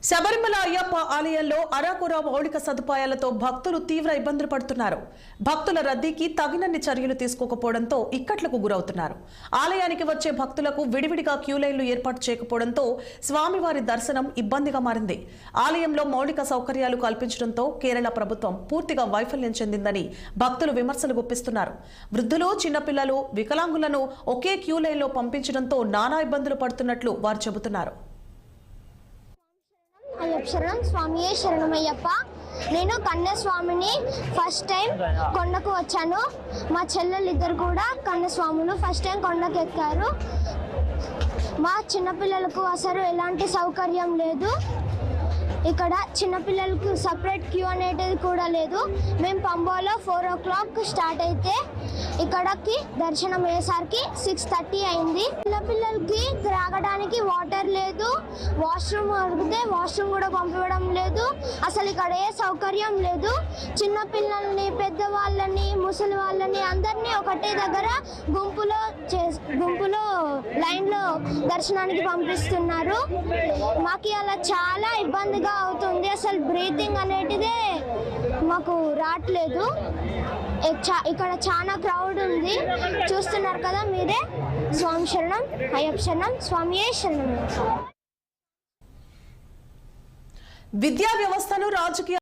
శబరిమల అయ్యప్ప ఆలయంలో అరాకొర మౌలిక సదుపాయాలతో భక్తులు తీవ్ర ఇబ్బందులు పడుతున్నారు. భక్తుల రద్దీకి తగినన్ని చర్యలు తీసుకోకపోవడంతో ఇక్కట్లకు గురవుతున్నారు. ఆలయానికి వచ్చే భక్తులకు విడివిడిగా క్యూ లైన్లు ఏర్పాటు చేయకపోవడంతో స్వామివారి దర్శనం ఇబ్బందిగా మారింది. ఆలయంలో మౌలిక సౌకర్యాలు కల్పించడంతో కేరళ ప్రభుత్వం పూర్తిగా వైఫల్యం చెందిందని భక్తులు విమర్శలు గుప్పిస్తున్నారు. వృద్ధులు, చిన్నపిల్లలు, వికలాంగులను ఒకే క్యూ లైన్లో పంపించడంతో నానా ఇబ్బందులు పడుతున్నట్లు వారు చెబుతున్నారు. శరణం స్వామియే శరణమయ్యప్ప. నేను కన్యస్వామిని ఫస్ట్ టైం కొండకు వచ్చాను. మా చెల్లెలిద్దరు కూడా కన్యస్వాములు ఫస్ట్ టైం కొండకు ఎక్కారు. మా చిన్నపిల్లలకు అసలు ఎలాంటి సౌకర్యం లేదు. ఇక్కడ చిన్నపిల్లలకు సపరేట్ క్యూ అనేది కూడా లేదు. మేము పంబోలో 4 o'clock స్టార్ట్ అయితే ఇక్కడికి దర్శనం అయ్యేసరికి 6:30 అయింది. చిన్నపిల్లలకి త్రాగడానికి వాటర్ లేదు. వాష్రూమ్ అడిగితే వాష్రూమ్ కూడా పంపించడం లేదు. అసలు ఇక్కడ ఏ సౌకర్యం లేదు. చిన్నపిల్లల్ని, పెద్దవాళ్ళని, ముసలి వాళ్ళని అందరినీ ఒకటే దగ్గర గుంపులో లైన్లో దర్శనానికి పంపిస్తున్నారు. మాకు అలా చాలా ఇబ్బందిగా అవుతుంది. అసలు బ్రీతింగ్ అనేటిదే మాకు రావట్లేదు. ఇక్కడ చాలా క్రౌడ్ ఉంది, చూస్తున్నారు కదా మీరే. స్వామి శరణం అయ్యప్ప శరణం స్వామియే శరణం. విద్యా వ్యవస్థను రాజకీయ